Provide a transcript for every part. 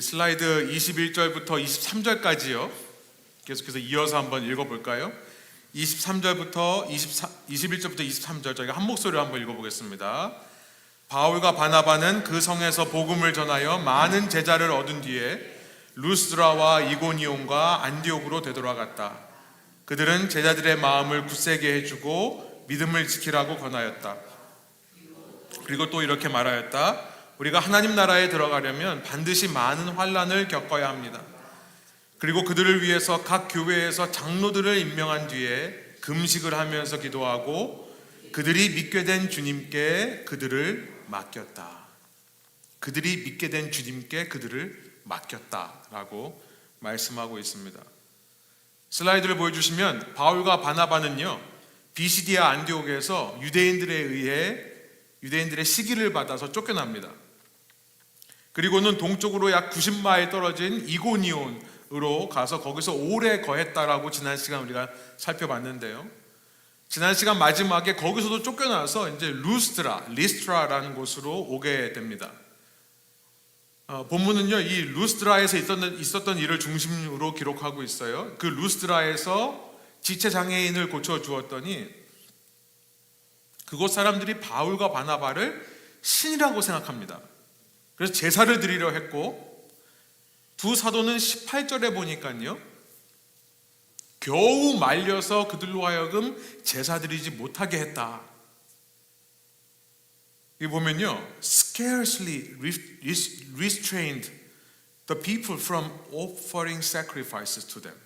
슬라이드 21절부터 23절까지요. 계속해서 이어서 한번 읽어볼까요? 21절부터 23절 저희가 한 목소리로 한번 읽어보겠습니다. 바울과 바나바는 그 성에서 복음을 전하여 많은 제자를 얻은 뒤에 루스드라와 이고니온과 안디옥으로 되돌아갔다. 그들은 제자들의 마음을 굳세게 해주고 믿음을 지키라고 권하였다. 그리고 또 이렇게 말하였다. 우리가 하나님 나라에 들어가려면 반드시 많은 환난을 겪어야 합니다. 그리고 그들을 위해서 각 교회에서 장로들을 임명한 뒤에 금식을 하면서 기도하고 그들이 믿게 된 주님께 그들을 맡겼다. 그들이 믿게 된 주님께 그들을 맡겼다라고 말씀하고 있습니다. 슬라이드를 보여주시면 바울과 바나바는요, 비시디아 안디옥에서 유대인들의 시기를 받아서 쫓겨납니다. 그리고는 동쪽으로 약 90마일 떨어진 이고니온으로 가서 거기서 오래 거했다라고 지난 시간 우리가 살펴봤는데요. 지난 시간 마지막에 거기서도 쫓겨나서 이제 리스트라라는 곳으로 오게 됩니다. 본문은요, 이 루스드라에서 있었던 일을 중심으로 기록하고 있어요. 그 루스드라에서 지체 장애인을 고쳐 주었더니 그곳 사람들이 바울과 바나바를 신이라고 생각합니다. 그래서 제사를 드리려 했고, 두 사도는 18절에 보니까요, 겨우 말려서 그들로 하여금 제사 드리지 못하게 했다. 여기 보면요, scarcely restrained the people from offering sacrifices to them.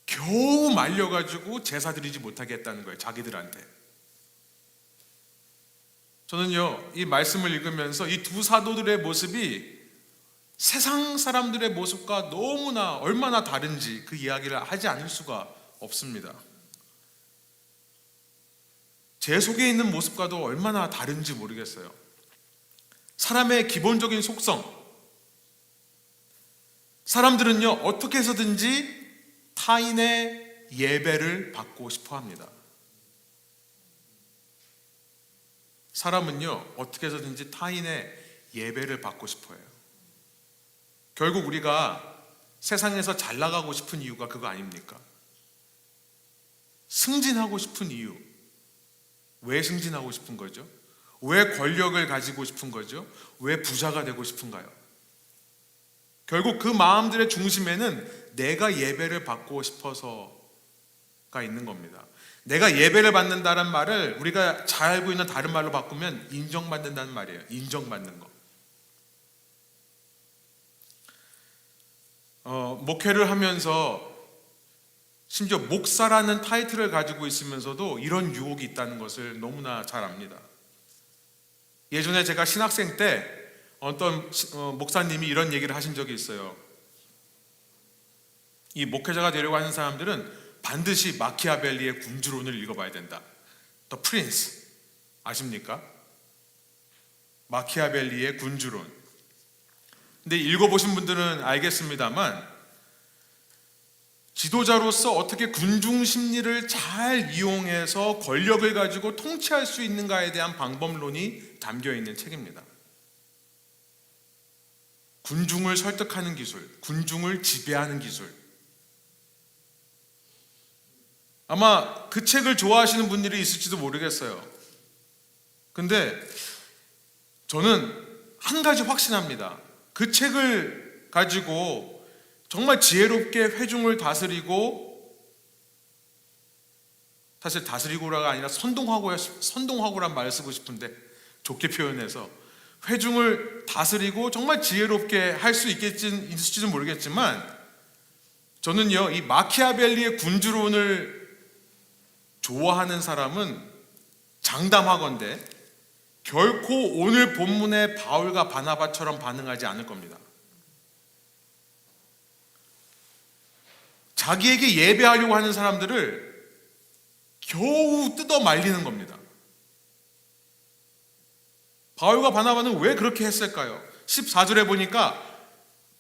겨우 말려가지고 제사 드리지 못하게 했다는 거예요, 자기들한테. 저는요, 이 말씀을 읽으면서 이 두 사도들의 모습이 세상 사람들의 모습과 너무나 얼마나 다른지 그 이야기를 하지 않을 수가 없습니다. 제 속에 있는 모습과도 얼마나 다른지 모르겠어요. 사람의 기본적인 속성, 사람들은요, 어떻게 해서든지 타인의 예배를 받고 싶어 합니다. 사람은요, 어떻게 해서든지 타인의 예배를 받고 싶어요. 결국 우리가 세상에서 잘 나가고 싶은 이유가 그거 아닙니까? 승진하고 싶은 이유. 왜 승진하고 싶은 거죠? 왜 권력을 가지고 싶은 거죠? 왜 부자가 되고 싶은가요? 결국 그 마음들의 중심에는 내가 예배를 받고 싶어서가 있는 겁니다. 내가 예배를 받는다는 말을 우리가 잘 알고 있는 다른 말로 바꾸면 인정받는다는 말이에요. 인정받는 거. 목회를 하면서 심지어 목사라는 타이틀을 가지고 있으면서도 이런 유혹이 있다는 것을 너무나 잘 압니다. 예전에 제가 신학생 때 어떤 목사님이 이런 얘기를 하신 적이 있어요. 이 목회자가 되려고 하는 사람들은 반드시 마키아벨리의 군주론을 읽어봐야 된다. The Prince 아십니까? 마키아벨리의 군주론. 근데 읽어보신 분들은 알겠습니다만 지도자로서 어떻게 군중 심리를 잘 이용해서 권력을 가지고 통치할 수 있는가에 대한 방법론이 담겨있는 책입니다. 군중을 설득하는 기술, 군중을 지배하는 기술. 아마 그 책을 좋아하시는 분들이 있을지도 모르겠어요. 근데 저는 한 가지 확신합니다. 그 책을 가지고 정말 지혜롭게 회중을 다스리고, 사실 다스리고라가 아니라 선동하고란 말을 쓰고 싶은데 좋게 표현해서 회중을 다스리고 정말 지혜롭게 할 수 있을지는 모르겠지만, 저는요, 이 마키아벨리의 군주론을 좋아하는 사람은 장담하건대 결코 오늘 본문의 바울과 바나바처럼 반응하지 않을 겁니다. 자기에게 예배하려고 하는 사람들을 겨우 뜯어 말리는 겁니다. 바울과 바나바는 왜 그렇게 했을까요? 14절에 보니까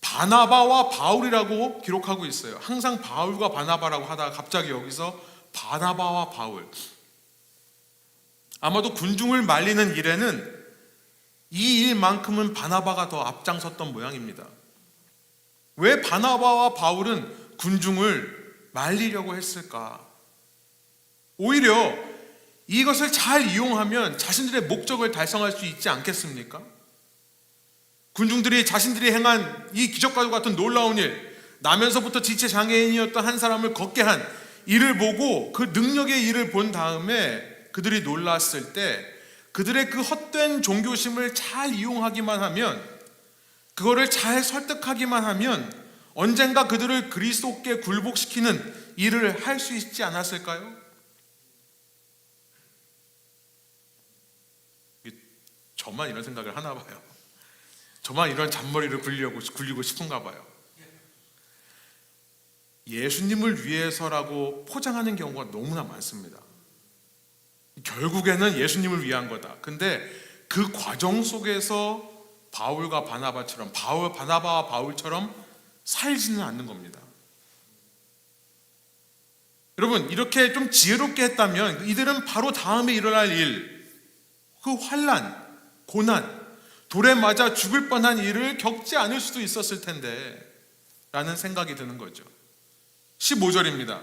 바나바와 바울이라고 기록하고 있어요. 항상 바울과 바나바라고 하다가 갑자기 여기서 바나바와 바울. 아마도 군중을 말리는 일에는 이 일만큼은 바나바가 더 앞장섰던 모양입니다. 왜 바나바와 바울은 군중을 말리려고 했을까? 오히려 이것을 잘 이용하면 자신들의 목적을 달성할 수 있지 않겠습니까? 군중들이 자신들이 행한 이 기적과도 같은 놀라운 일, 나면서부터 지체 장애인이었던 한 사람을 걷게 한 일을 보고 그 능력의 일을 본 다음에 그들이 놀랐을 때 그들의 그 헛된 종교심을 잘 이용하기만 하면, 그거를 잘 설득하기만 하면 언젠가 그들을 그리스도께 굴복시키는 일을 할 수 있지 않았을까요? 저만 이런 생각을 하나 봐요. 저만 이런 잔머리를 굴리고 싶은가 봐요. 예수님을 위해서라고 포장하는 경우가 너무나 많습니다. 결국에는 예수님을 위한 거다. 근데 그 과정 속에서 바울과 바나바처럼, 바나바와 바울처럼 살지는 않는 겁니다. 여러분, 이렇게 좀 지혜롭게 했다면 이들은 바로 다음에 일어날 일, 그 환난, 고난, 돌에 맞아 죽을 뻔한 일을 겪지 않을 수도 있었을 텐데 라는 생각이 드는 거죠. 15절입니다.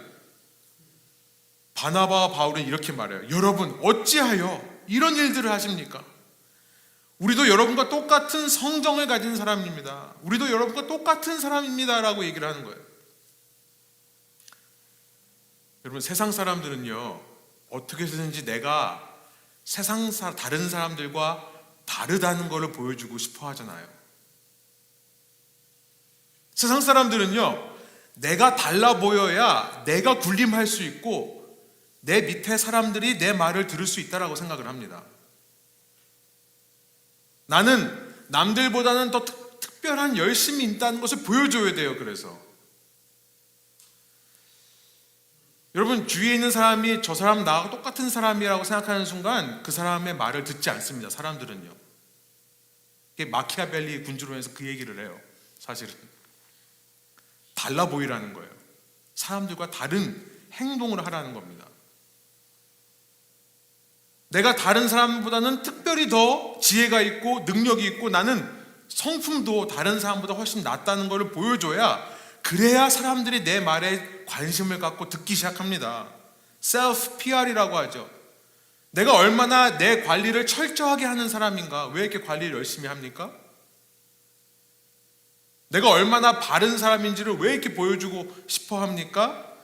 바나바와 바울은 이렇게 말해요. 여러분, 어찌하여 이런 일들을 하십니까? 우리도 여러분과 똑같은 성정을 가진 사람입니다. 우리도 여러분과 똑같은 사람입니다 라고 얘기를 하는 거예요. 여러분, 세상 사람들은요, 어떻게 해서든지 내가 다른 사람들과 다르다는 것을 보여주고 싶어 하잖아요. 세상 사람들은요, 내가 달라 보여야 내가 군림할 수 있고 내 밑에 사람들이 내 말을 들을 수 있다라고 생각을 합니다. 나는 남들보다는 더 특별한 열심이 있다는 것을 보여줘야 돼요. 그래서 여러분, 주위에 있는 사람이 저 사람 나하고 똑같은 사람이라고 생각하는 순간 그 사람의 말을 듣지 않습니다. 사람들은요. 이게 마키아벨리 군주론에서 그 얘기를 해요. 사실은 달라 보이라는 거예요. 사람들과 다른 행동을 하라는 겁니다. 내가 다른 사람보다는 특별히 더 지혜가 있고 능력이 있고 나는 성품도 다른 사람보다 훨씬 낫다는 것을 보여줘야, 그래야 사람들이 내 말에 관심을 갖고 듣기 시작합니다. 셀프 PR이라고 하죠. 내가 얼마나 내 관리를 철저하게 하는 사람인가? 왜 이렇게 관리를 열심히 합니까? 내가 얼마나 바른 사람인지를 왜 이렇게 보여주고 싶어 합니까?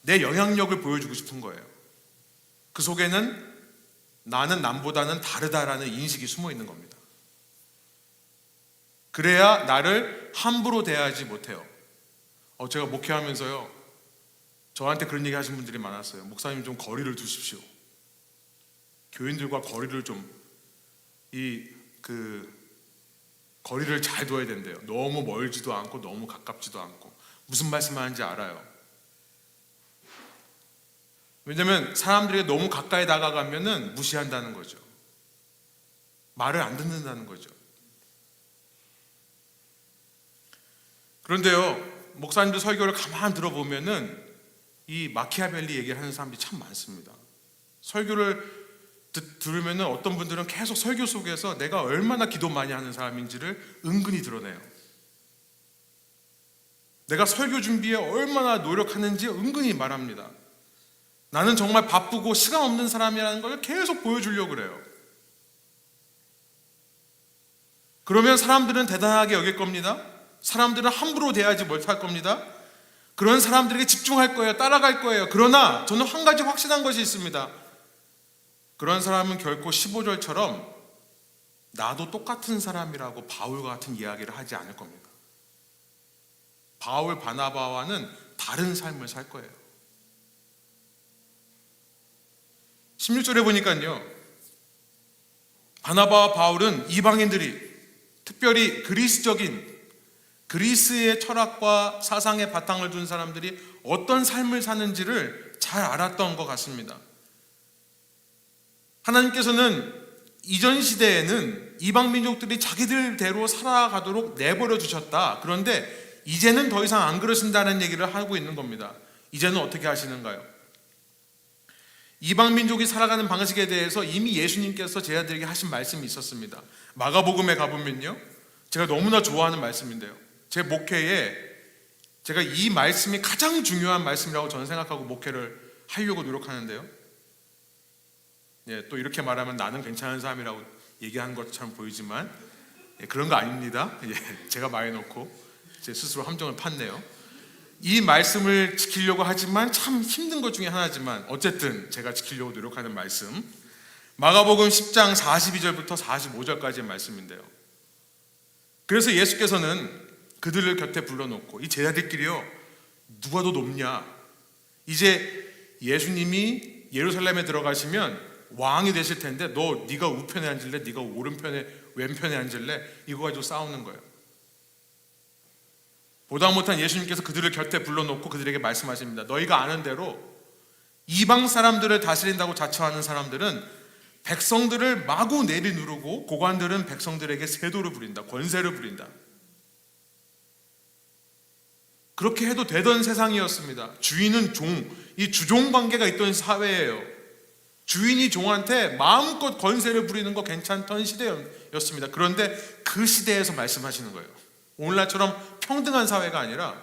내 영향력을 보여주고 싶은 거예요. 그 속에는 나는 남보다는 다르다라는 인식이 숨어 있는 겁니다. 그래야 나를 함부로 대하지 못해요. 제가 목회하면서요, 저한테 그런 얘기 하신 분들이 많았어요. 목사님, 좀 거리를 두십시오. 교인들과 거리를 거리를 잘 둬야 된대요. 너무 멀지도 않고 너무 가깝지도 않고. 무슨 말씀하는지 알아요. 왜냐하면 사람들에게 너무 가까이 다가가면은 무시한다는 거죠. 말을 안 듣는다는 거죠. 그런데요, 목사님들 설교를 가만히 들어보면은 이 마키아벨리 얘기를 하는 사람들이 참 많습니다. 설교를 들으면은 어떤 분들은 계속 설교 속에서 내가 얼마나 기도 많이 하는 사람인지를 은근히 드러내요. 내가 설교 준비에 얼마나 노력하는지 은근히 말합니다. 나는 정말 바쁘고 시간 없는 사람이라는 걸 계속 보여주려고 그래요. 그러면 사람들은 대단하게 여길 겁니다. 사람들은 함부로 대하지 못할 겁니다. 그런 사람들에게 집중할 거예요. 따라갈 거예요. 그러나 저는 한 가지 확신한 것이 있습니다. 그런 사람은 결코 15절처럼 나도 똑같은 사람이라고 바울과 같은 이야기를 하지 않을 겁니다. 바울, 바나바와는 다른 삶을 살 거예요. 16절에 보니까요, 바나바와 바울은 이방인들이, 특별히 그리스의 철학과 사상의 바탕을 둔 사람들이 어떤 삶을 사는지를 잘 알았던 것 같습니다. 하나님께서는 이전 시대에는 이방 민족들이 자기들대로 살아가도록 내버려 두셨다. 그런데 이제는 더 이상 안 그러신다는 얘기를 하고 있는 겁니다. 이제는 어떻게 하시는가요? 이방 민족이 살아가는 방식에 대해서 이미 예수님께서 제자들에게 하신 말씀이 있었습니다. 마가복음에 가보면요, 제가 너무나 좋아하는 말씀인데요, 제 목회에 제가 이 말씀이 가장 중요한 말씀이라고 저는 생각하고 목회를 하려고 노력하는데요. 또 이렇게 말하면 나는 괜찮은 사람이라고 얘기한 것처럼 보이지만 그런 거 아닙니다. 제가 말해놓고 제 스스로 함정을 팠네요. 이 말씀을 지키려고 하지만 참 힘든 것 중에 하나지만 어쨌든 제가 지키려고 노력하는 말씀, 마가복음 10장 42절부터 45절까지의 말씀인데요. 그래서 예수께서는 그들을 곁에 불러놓고 이 제자들끼리요, 누가 더 높냐, 이제 예수님이 예루살렘에 들어가시면 왕이 되실 텐데 네가 우편에 앉을래, 네가 오른편에 왼편에 앉을래, 이거 가지고 싸우는 거예요. 보다 못한 예수님께서 그들을 곁에 불러놓고 그들에게 말씀하십니다. 너희가 아는 대로 이방 사람들을 다스린다고 자처하는 사람들은 백성들을 마구 내리누르고 고관들은 백성들에게 세도를 부린다, 권세를 부린다. 그렇게 해도 되던 세상이었습니다. 주인은 종, 이 주종 관계가 있던 사회예요. 주인이 종한테 마음껏 권세를 부리는 거 괜찮던 시대였습니다. 그런데 그 시대에서 말씀하시는 거예요. 오늘날처럼 평등한 사회가 아니라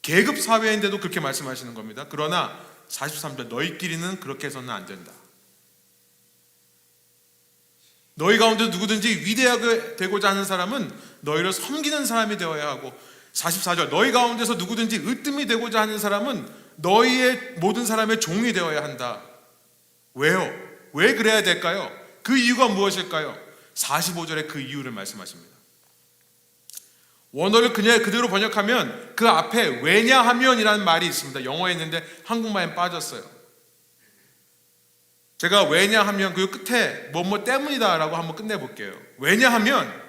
계급 사회인데도 그렇게 말씀하시는 겁니다. 그러나 43절, 너희끼리는 그렇게 해서는 안 된다. 너희 가운데 누구든지 위대하게 되고자 하는 사람은 너희를 섬기는 사람이 되어야 하고, 44절, 너희 가운데서 누구든지 으뜸이 되고자 하는 사람은 너희의 모든 사람의 종이 되어야 한다. 왜요? 왜 그래야 될까요? 그 이유가 무엇일까요? 45절에 그 이유를 말씀하십니다. 원어를 그냥 그대로 번역하면 그 앞에 왜냐하면이라는 말이 있습니다. 영어에 있는데 한국말엔 빠졌어요. 제가 왜냐하면 그 끝에 뭐뭐 때문이다 라고 한번 끝내볼게요. 왜냐하면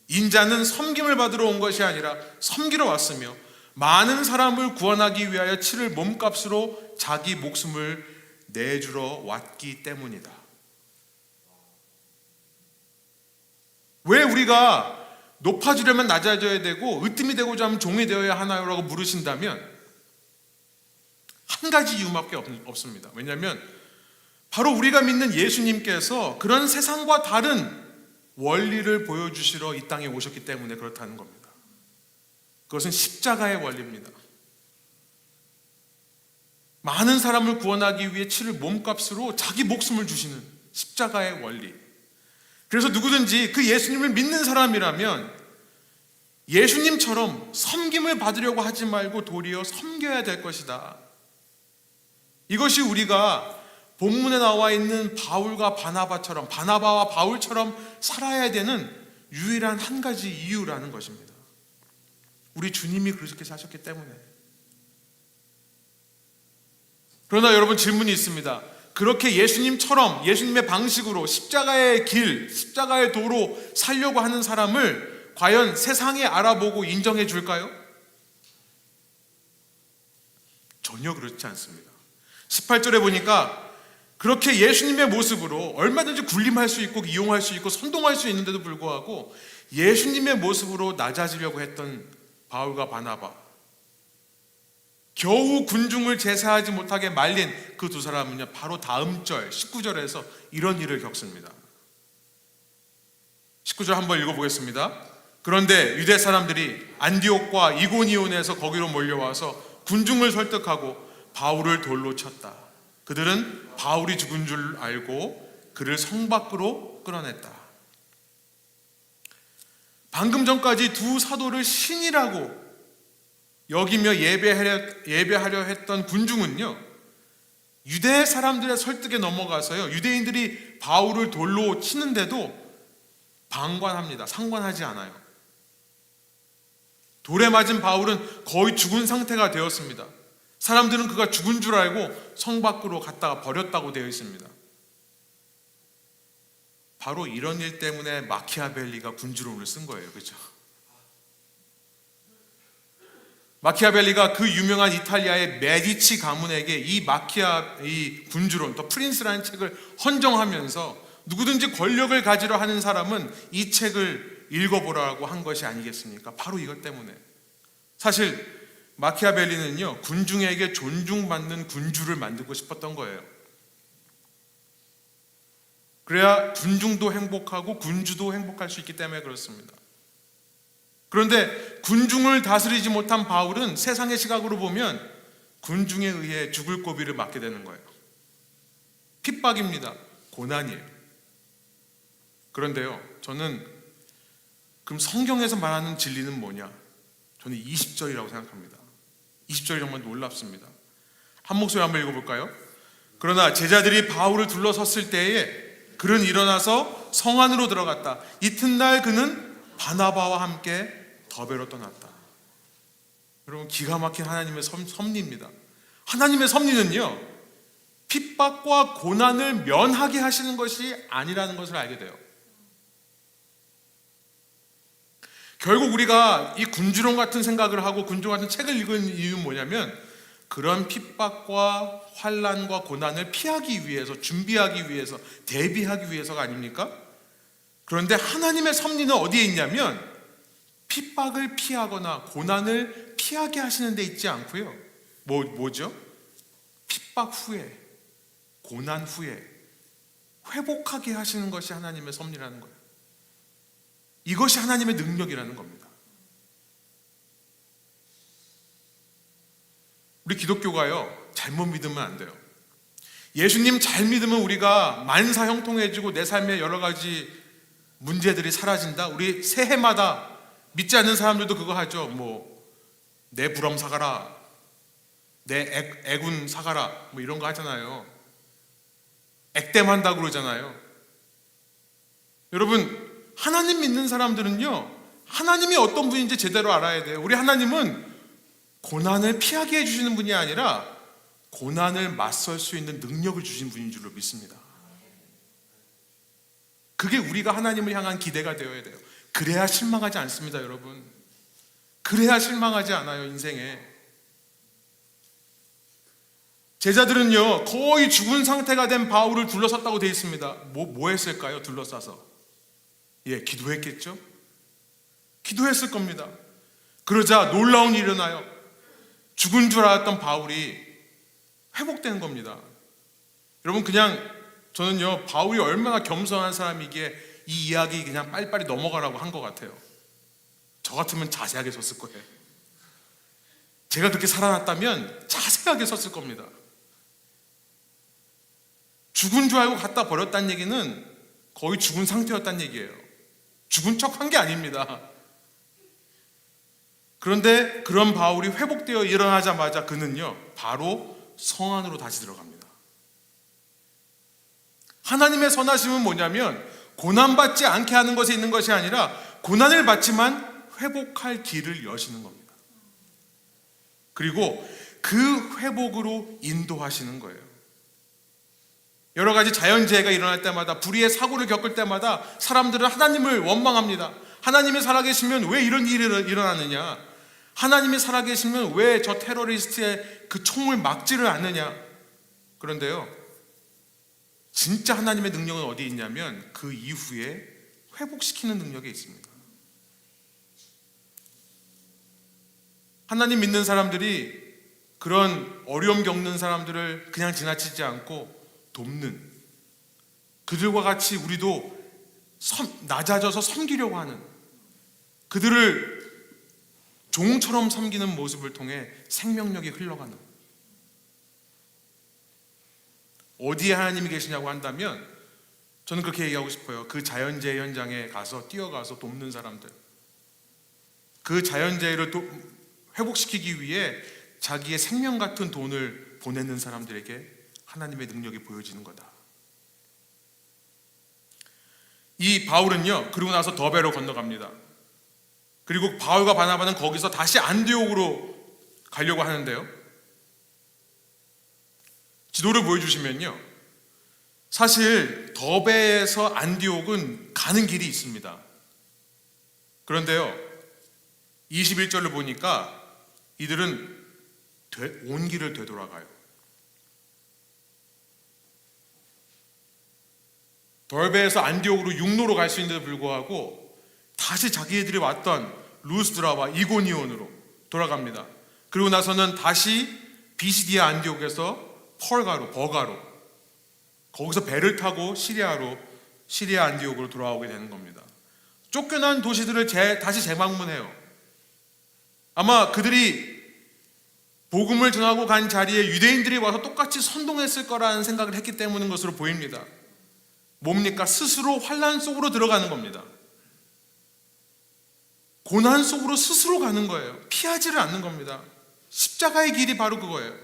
인자는 섬김을 받으러 온 것이 아니라 섬기러 왔으며 많은 사람을 구원하기 위하여 치를 몸값으로 자기 목숨을 내주러 왔기 때문이다. 왜 우리가 높아지려면 낮아져야 되고 으뜸이 되고자 하면 종이 되어야 하나요? 라고 물으신다면 한 가지 이유밖에 없습니다. 왜냐하면 바로 우리가 믿는 예수님께서 그런 세상과 다른 원리를 보여주시러 이 땅에 오셨기 때문에 그렇다는 겁니다. 그것은 십자가의 원리입니다. 많은 사람을 구원하기 위해 치를 몸값으로 자기 목숨을 주시는 십자가의 원리. 그래서 누구든지 그 예수님을 믿는 사람이라면 예수님처럼 섬김을 받으려고 하지 말고 도리어 섬겨야 될 것이다. 이것이 우리가 본문에 나와 있는 바울과 바나바처럼, 바나바와 바울처럼 살아야 되는 유일한 한 가지 이유라는 것입니다. 우리 주님이 그렇게 사셨기 때문에. 그러나 여러분, 질문이 있습니다. 그렇게 예수님처럼 예수님의 방식으로 십자가의 길, 십자가의 도로 살려고 하는 사람을 과연 세상이 알아보고 인정해 줄까요? 전혀 그렇지 않습니다. 18절에 보니까 그렇게 예수님의 모습으로 얼마든지 군림할 수 있고 이용할 수 있고 선동할 수 있는데도 불구하고 예수님의 모습으로 낮아지려고 했던 바울과 바나바, 겨우 군중을 제사하지 못하게 말린 그 두 사람은요, 바로 다음 절 19절에서 이런 일을 겪습니다. 19절 한번 읽어보겠습니다. 그런데 유대 사람들이 안디옥과 이고니온에서 거기로 몰려와서 군중을 설득하고 바울을 돌로 쳤다. 그들은 바울이 죽은 줄 알고 그를 성 밖으로 끌어냈다. 방금 전까지 두 사도를 신이라고 여기며 예배하려 했던 군중은요, 유대 사람들의 설득에 넘어가서요, 유대인들이 바울을 돌로 치는데도 방관합니다. 상관하지 않아요. 돌에 맞은 바울은 거의 죽은 상태가 되었습니다. 사람들은 그가 죽은 줄 알고 성 밖으로 갔다가 버렸다고 되어 있습니다. 바로 이런 일 때문에 마키아벨리가 군주론을 쓴 거예요. 그렇죠? 마키아벨리가 그 유명한 이탈리아의 메디치 가문에게 이 군주론, 또 프린스라는 책을 헌정하면서 누구든지 권력을 가지려 하는 사람은 이 책을 읽어보라고 한 것이 아니겠습니까? 바로 이것 때문에. 사실 마키아벨리는요, 군중에게 존중받는 군주를 만들고 싶었던 거예요. 그래야 군중도 행복하고 군주도 행복할 수 있기 때문에 그렇습니다. 그런데 군중을 다스리지 못한 바울은 세상의 시각으로 보면 군중에 의해 죽을 고비를 맞게 되는 거예요. 핍박입니다. 고난이에요. 그런데요, 저는 그럼 성경에서 말하는 진리는 뭐냐? 저는 20절이라고 생각합니다. 20절이 정말 놀랍습니다. 한 목소리 한번 읽어볼까요? 그러나 제자들이 바울을 둘러섰을 때에 그는 일어나서 성 안으로 들어갔다. 이튿날 그는 바나바와 함께 더베로 떠났다. 여러분, 기가 막힌 하나님의 섭리입니다. 하나님의 섭리는요, 핍박과 고난을 면하게 하시는 것이 아니라는 것을 알게 돼요. 결국 우리가 이 군주론 같은 생각을 하고 군주 같은 책을 읽은 이유는 뭐냐면 그런 핍박과 환난과 고난을 피하기 위해서, 준비하기 위해서, 대비하기 위해서가 아닙니까? 그런데 하나님의 섭리는 어디에 있냐면 핍박을 피하거나 고난을 피하게 하시는 데 있지 않고요. 뭐죠? 핍박 후에, 고난 후에 회복하게 하시는 것이 하나님의 섭리라는 거예요. 이것이 하나님의 능력이라는 겁니다. 우리 기독교가요, 잘못 믿으면 안 돼요. 예수님 잘 믿으면 우리가 만사 형통해지고 내 삶에 여러 가지 문제들이 사라진다. 우리 새해마다 믿지 않는 사람들도 그거 하죠. 내 부럼 사가라, 내 애군 사가라, 이런 거 하잖아요. 액땜한다고 그러잖아요. 여러분, 하나님 믿는 사람들은요, 하나님이 어떤 분인지 제대로 알아야 돼요. 우리 하나님은 고난을 피하게 해주시는 분이 아니라 고난을 맞설 수 있는 능력을 주신 분인 줄로 믿습니다. 그게 우리가 하나님을 향한 기대가 되어야 돼요. 그래야 실망하지 않습니다, 여러분. 그래야 실망하지 않아요, 인생에. 제자들은요, 거의 죽은 상태가 된 바울을 둘러섰다고 되어 있습니다. 뭐 했을까요? 둘러싸서. 기도했겠죠? 기도했을 겁니다. 그러자 놀라운 일이 일어나요. 죽은 줄 알았던 바울이 회복되는 겁니다. 여러분, 저는요, 바울이 얼마나 겸손한 사람이기에 이 이야기 그냥 빨리빨리 넘어가라고 한 것 같아요. 저 같으면 자세하게 썼을 거예요. 제가 그렇게 살아났다면 자세하게 썼을 겁니다. 죽은 줄 알고 갖다 버렸다는 얘기는 거의 죽은 상태였다는 얘기예요. 죽은 척 한 게 아닙니다. 그런데 그런 바울이 회복되어 일어나자마자 그는요, 바로 성 안으로 다시 들어갑니다. 하나님의 선하심은 뭐냐면 고난받지 않게 하는 것에 있는 것이 아니라 고난을 받지만 회복할 길을 여시는 겁니다. 그리고 그 회복으로 인도하시는 거예요. 여러 가지 자연재해가 일어날 때마다, 불의의 사고를 겪을 때마다 사람들은 하나님을 원망합니다. 하나님이 살아계시면 왜 이런 일이 일어나느냐? 하나님이 살아계시면 왜 저 테러리스트의 그 총을 막지를 않느냐? 그런데요, 진짜 하나님의 능력은 어디에 있냐면 그 이후에 회복시키는 능력에 있습니다. 하나님 믿는 사람들이 그런 어려움 겪는 사람들을 그냥 지나치지 않고 돕는, 그들과 같이 우리도 낮아져서 섬기려고 하는, 그들을 종처럼 섬기는 모습을 통해 생명력이 흘러가는, 어디에 하나님이 계시냐고 한다면 저는 그렇게 얘기하고 싶어요. 그 자연재해 현장에 가서 뛰어가서 돕는 사람들, 그 자연재해를 회복시키기 위해 자기의 생명 같은 돈을 보내는 사람들에게 하나님의 능력이 보여지는 거다. 이 바울은요, 그리고 나서 더베로 건너갑니다. 그리고 바울과 바나바는 거기서 다시 안디옥으로 가려고 하는데요, 지도를 보여주시면요, 사실 더베에서 안디옥은 가는 길이 있습니다. 그런데요, 21절을 보니까 이들은 온 길을 되돌아가요. 더베에서 안디옥으로 육로로 갈 수 있는데도 불구하고 다시 자기들이 왔던 루스드라와 이고니온으로 돌아갑니다. 그리고 나서는 다시 비시디아 안디옥에서 버가로, 거기서 배를 타고 시리아 안디옥으로 돌아오게 되는 겁니다. 쫓겨난 도시들을 다시 재방문해요. 아마 그들이 복음을 전하고 간 자리에 유대인들이 와서 똑같이 선동했을 거라는 생각을 했기 때문인 것으로 보입니다. 뭡니까? 스스로 환난 속으로 들어가는 겁니다. 고난 속으로 스스로 가는 거예요. 피하지를 않는 겁니다. 십자가의 길이 바로 그거예요.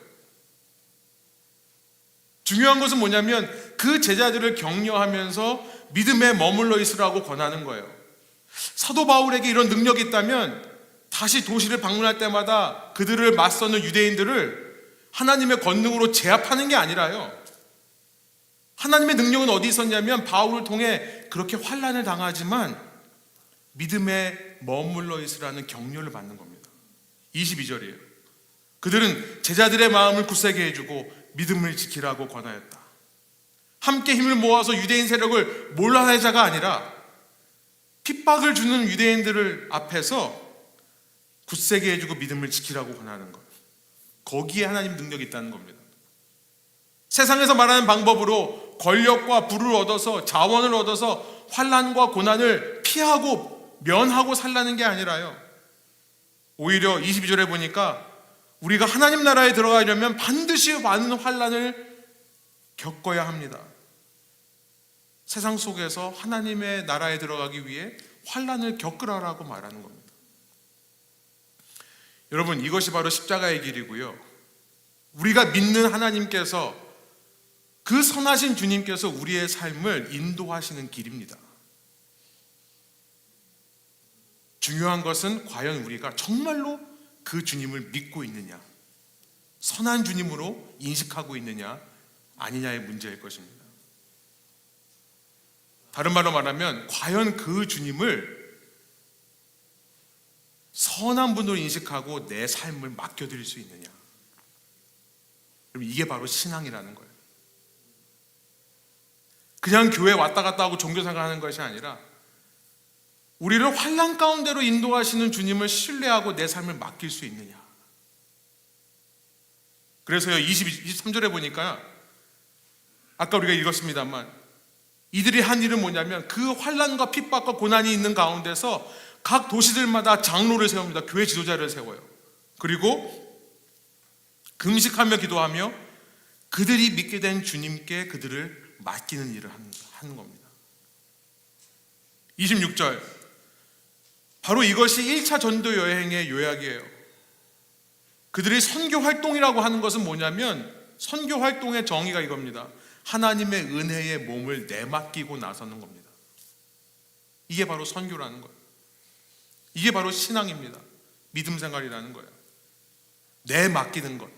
중요한 것은 뭐냐면 그 제자들을 격려하면서 믿음에 머물러 있으라고 권하는 거예요. 사도 바울에게 이런 능력이 있다면 다시 도시를 방문할 때마다 그들을 맞서는 유대인들을 하나님의 권능으로 제압하는 게 아니라요, 하나님의 능력은 어디 있었냐면 바울을 통해 그렇게 환난을 당하지만 믿음에 머물러 있으라는 격려를 받는 겁니다. 22절이에요. 그들은 제자들의 마음을 굳세게 해주고 믿음을 지키라고 권하였다. 함께 힘을 모아서 유대인 세력을 몰아내자가 아니라 핍박을 주는 유대인들을 앞에서 굳세게 해주고 믿음을 지키라고 권하는 것, 거기에 하나님 능력이 있다는 겁니다. 세상에서 말하는 방법으로 권력과 부를 얻어서 자원을 얻어서 환난과 고난을 피하고 면하고 살라는 게 아니라요, 오히려 22절에 보니까 우리가 하나님 나라에 들어가려면 반드시 많은 환난을 겪어야 합니다. 세상 속에서 하나님의 나라에 들어가기 위해 환난을 겪으라라고 말하는 겁니다. 여러분, 이것이 바로 십자가의 길이고요, 우리가 믿는 하나님께서, 그 선하신 주님께서 우리의 삶을 인도하시는 길입니다. 중요한 것은 과연 우리가 정말로 그 주님을 믿고 있느냐, 선한 주님으로 인식하고 있느냐 아니냐의 문제일 것입니다. 다른 말로 말하면 과연 그 주님을 선한 분으로 인식하고 내 삶을 맡겨드릴 수 있느냐. 이게 바로 신앙이라는 거예요. 그냥 교회 왔다 갔다 하고 종교생활하는 것이 아니라 우리를 환난 가운데로 인도하시는 주님을 신뢰하고 내 삶을 맡길 수 있느냐. 그래서요, 23절에 보니까 아까 우리가 읽었습니다만 이들이 한 일은 뭐냐면 그 환난과 핍박과 고난이 있는 가운데서 각 도시들마다 장로를 세웁니다. 교회 지도자를 세워요. 그리고 금식하며 기도하며 그들이 믿게 된 주님께 그들을 맡기는 일을 하는 겁니다. 26절, 바로 이것이 1차 전도 여행의 요약이에요. 그들이 선교 활동이라고 하는 것은 뭐냐면, 선교 활동의 정의가 이겁니다. 하나님의 은혜의 몸을 내맡기고 나서는 겁니다. 이게 바로 선교라는 거예요. 이게 바로 신앙입니다. 믿음 생활이라는 거예요. 내맡기는 것.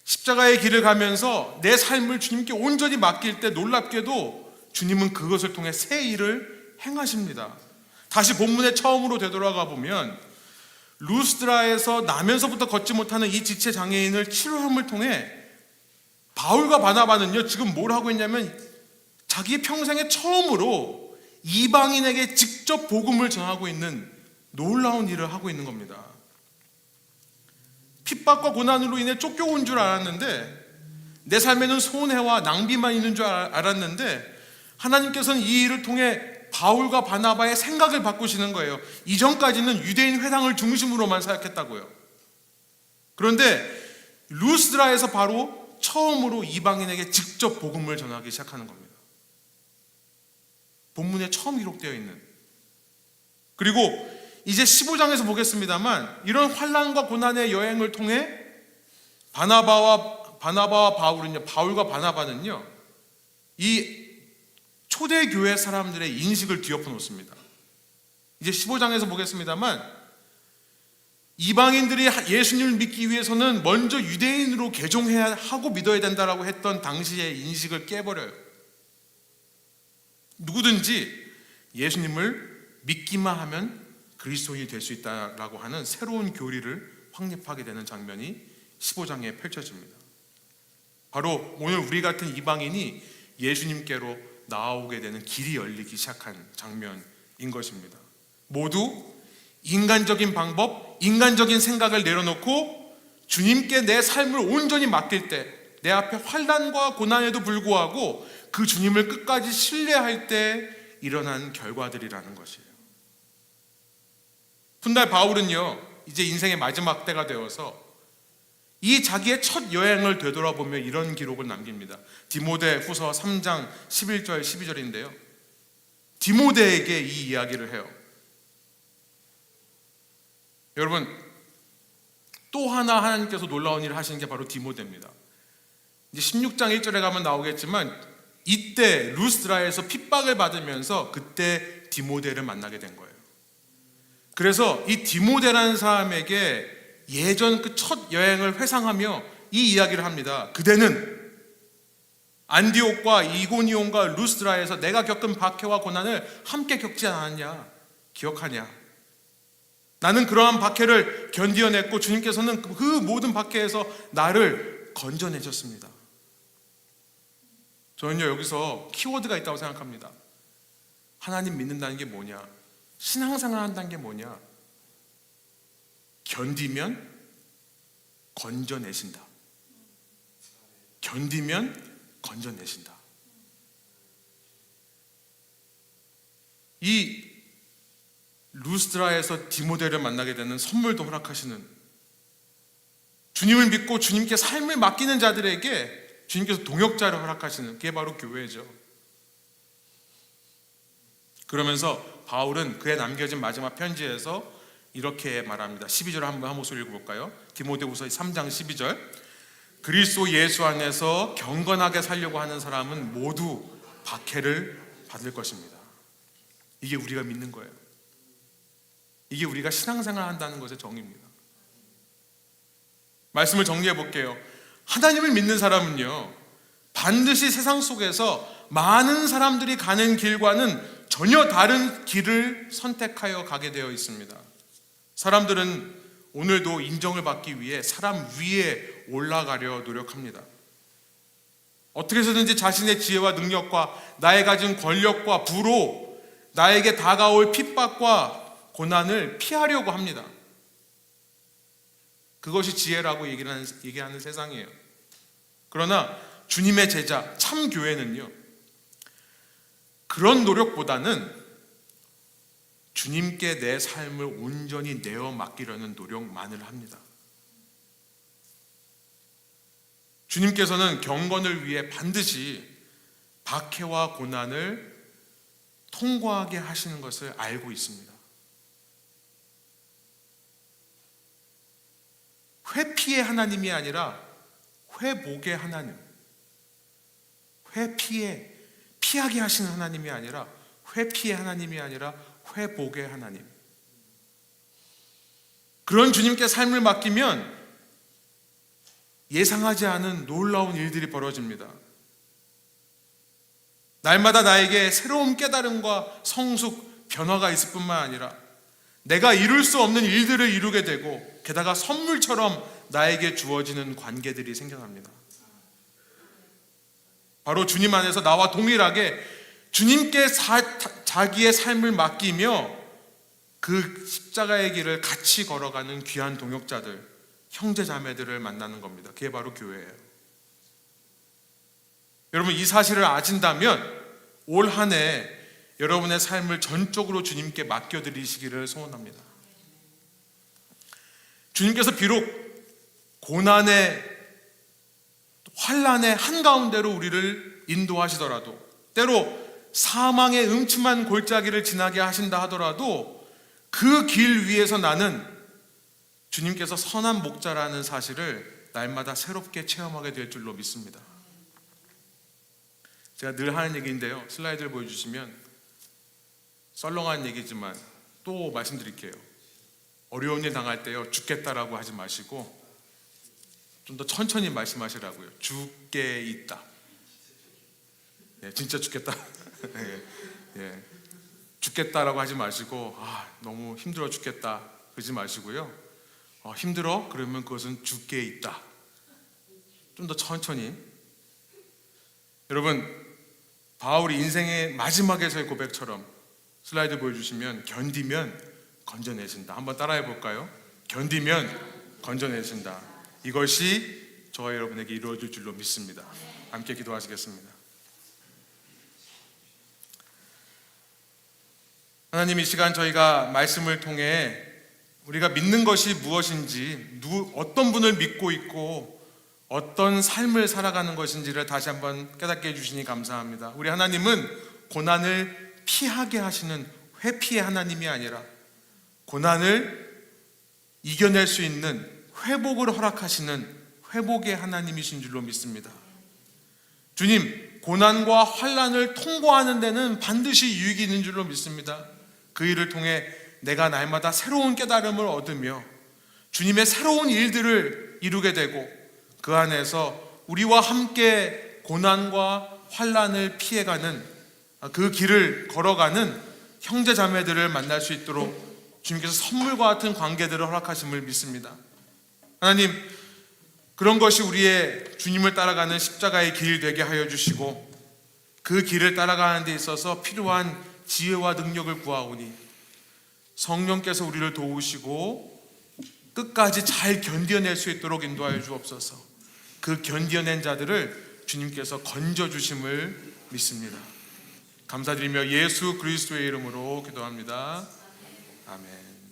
십자가의 길을 가면서 내 삶을 주님께 온전히 맡길 때 놀랍게도 주님은 그것을 통해 새 일을 행하십니다. 다시 본문의 처음으로 되돌아가 보면 루스드라에서 나면서부터 걷지 못하는 이 지체 장애인을 치료함을 통해 바울과 바나바는요, 지금 뭘 하고 있냐면 자기 평생에 처음으로 이방인에게 직접 복음을 전하고 있는 놀라운 일을 하고 있는 겁니다. 핍박과 고난으로 인해 쫓겨온 줄 알았는데, 내 삶에는 손해와 낭비만 있는 줄 알았는데, 하나님께서는 이 일을 통해 바울과 바나바의 생각을 바꾸시는 거예요. 이전까지는 유대인 회당을 중심으로만 생각했다고요. 그런데 루스드라에서 바로 처음으로 이방인에게 직접 복음을 전하기 시작하는 겁니다. 본문에 처음 기록되어 있는. 그리고 이제 15장에서 보겠습니다만, 이런 환난과 고난의 여행을 통해 바나바와 바울은요, 바울과 바나바는요, 이 초대교회 사람들의 인식을 뒤엎어 놓습니다. 이제 15장에서 보겠습니다만, 이방인들이 예수님을 믿기 위해서는 먼저 유대인으로 개종해야 하고 믿어야 된다라고 했던 당시의 인식을 깨버려요. 누구든지 예수님을 믿기만 하면 그리스도인이 될 수 있다라고 하는 새로운 교리를 확립하게 되는 장면이 15장에 펼쳐집니다. 바로 오늘 우리 같은 이방인이 예수님께로 나아오게 되는 길이 열리기 시작한 장면인 것입니다. 모두 인간적인 방법, 인간적인 생각을 내려놓고 주님께 내 삶을 온전히 맡길 때, 내 앞에 환난과 고난에도 불구하고 그 주님을 끝까지 신뢰할 때 일어난 결과들이라는 것이에요. 훗날 바울은요, 이제 인생의 마지막 때가 되어서 이 자기의 첫 여행을 되돌아보며 이런 기록을 남깁니다. 디모데 후서 3장 11절 12절인데요. 디모데에게 이 이야기를 해요. 여러분, 또 하나 하나님께서 놀라운 일을 하시는 게 바로 디모데입니다. 이제 16장 1절에 가면 나오겠지만 이때 루스드라에서 핍박을 받으면서 그때 디모데를 만나게 된 거예요. 그래서 이 디모데라는 사람에게 예전 그 첫 여행을 회상하며 이 이야기를 합니다. 그대는 안디옥과 이고니온과 루스드라에서 내가 겪은 박해와 고난을 함께 겪지 않았냐? 기억하냐? 나는 그러한 박해를 견디어냈고 주님께서는 그 모든 박해에서 나를 건져내셨습니다. 저는요, 여기서 키워드가 있다고 생각합니다. 하나님 믿는다는 게 뭐냐? 신앙생활 한다는 게 뭐냐? 견디면 건져내신다. 견디면 건져내신다. 이 루스드라에서 디모데를 만나게 되는 선물도 허락하시는, 주님을 믿고 주님께 삶을 맡기는 자들에게 주님께서 동역자를 허락하시는, 그게 바로 교회죠. 그러면서 바울은 그에 남겨진 마지막 편지에서 이렇게 말합니다. 12절 한번 한 목소리 읽어볼까요? 디모데후서 3장 12절. 그리스도 예수 안에서 경건하게 살려고 하는 사람은 모두 박해를 받을 것입니다. 이게 우리가 믿는 거예요. 이게 우리가 신앙생활 한다는 것의 정의입니다. 말씀을 정리해 볼게요. 하나님을 믿는 사람은요, 반드시 세상 속에서 많은 사람들이 가는 길과는 전혀 다른 길을 선택하여 가게 되어 있습니다. 사람들은 오늘도 인정을 받기 위해 사람 위에 올라가려 노력합니다. 어떻게 해서든지 자신의 지혜와 능력과 나의 가진 권력과 부로 나에게 다가올 핍박과 고난을 피하려고 합니다. 그것이 지혜라고 얘기하는 세상이에요. 그러나 주님의 제자, 참 교회는요, 그런 노력보다는 주님께 내 삶을 온전히 내어 맡기려는 노력만을 합니다. 주님께서는 경건을 위해 반드시 박해와 고난을 통과하게 하시는 것을 알고 있습니다. 회피의 하나님이 아니라 회복의 하나님, 피하게 하시는 하나님이 아니라 회피의 하나님이 아니라 회복의 하나님. 그런 주님께 삶을 맡기면 예상하지 않은 놀라운 일들이 벌어집니다. 날마다 나에게 새로운 깨달음과 성숙, 변화가 있을 뿐만 아니라 내가 이룰 수 없는 일들을 이루게 되고 게다가 선물처럼 나에게 주어지는 관계들이 생겨납니다. 바로 주님 안에서 나와 동일하게 주님께 자기의 삶을 맡기며 그 십자가의 길을 같이 걸어가는 귀한 동역자들, 형제 자매들을 만나는 겁니다. 그게 바로 교회예요. 여러분, 이 사실을 아신다면 올 한 해 여러분의 삶을 전적으로 주님께 맡겨드리시기를 소원합니다. 주님께서 비록 고난의 환난의 한가운데로 우리를 인도하시더라도, 때로 사망의 음침한 골짜기를 지나게 하신다 하더라도 그 길 위에서 나는 주님께서 선한 목자라는 사실을 날마다 새롭게 체험하게 될 줄로 믿습니다. 제가 늘 하는 얘기인데요, 슬라이드를 보여주시면 썰렁한 얘기지만 또 말씀드릴게요. 어려운 일 당할 때요, 죽겠다라고 하지 마시고 좀 더 천천히 말씀하시라고요. 죽게 있다. 예, 진짜 죽겠다. 예, 죽겠다라고 하지 마시고 너무 힘들어 죽겠다 그러지 마시고요. 힘들어? 그러면 그것은 죽게 있다. 좀 더 천천히. 여러분, 바울이 인생의 마지막에서의 고백처럼 슬라이드 보여주시면 견디면 건져내신다. 한번 따라해 볼까요? 견디면 건져내신다. 이것이 저와 여러분에게 이루어질 줄로 믿습니다. 함께 기도하시겠습니다. 하나님, 이 시간 저희가 말씀을 통해 우리가 믿는 것이 무엇인지, 어떤 분을 믿고 있고 어떤 삶을 살아가는 것인지를 다시 한번 깨닫게 해주시니 감사합니다. 우리 하나님은 고난을 피하게 하시는 회피의 하나님이 아니라 고난을 이겨낼 수 있는 회복을 허락하시는 회복의 하나님이신 줄로 믿습니다. 주님, 고난과 환난을 통과하는 데는 반드시 유익이 있는 줄로 믿습니다. 그 일을 통해 내가 날마다 새로운 깨달음을 얻으며 주님의 새로운 일들을 이루게 되고 그 안에서 우리와 함께 고난과 환난을 피해가는 그 길을 걸어가는 형제 자매들을 만날 수 있도록 주님께서 선물과 같은 관계들을 허락하심을 믿습니다. 하나님, 그런 것이 우리의 주님을 따라가는 십자가의 길 되게 하여 주시고 그 길을 따라가는 데 있어서 필요한 지혜와 능력을 구하오니 성령께서 우리를 도우시고 끝까지 잘 견뎌낼 수 있도록 인도하여 주옵소서. 그 견뎌낸 자들을 주님께서 건져주심을 믿습니다. 감사드리며 예수 그리스도의 이름으로 기도합니다. 아멘.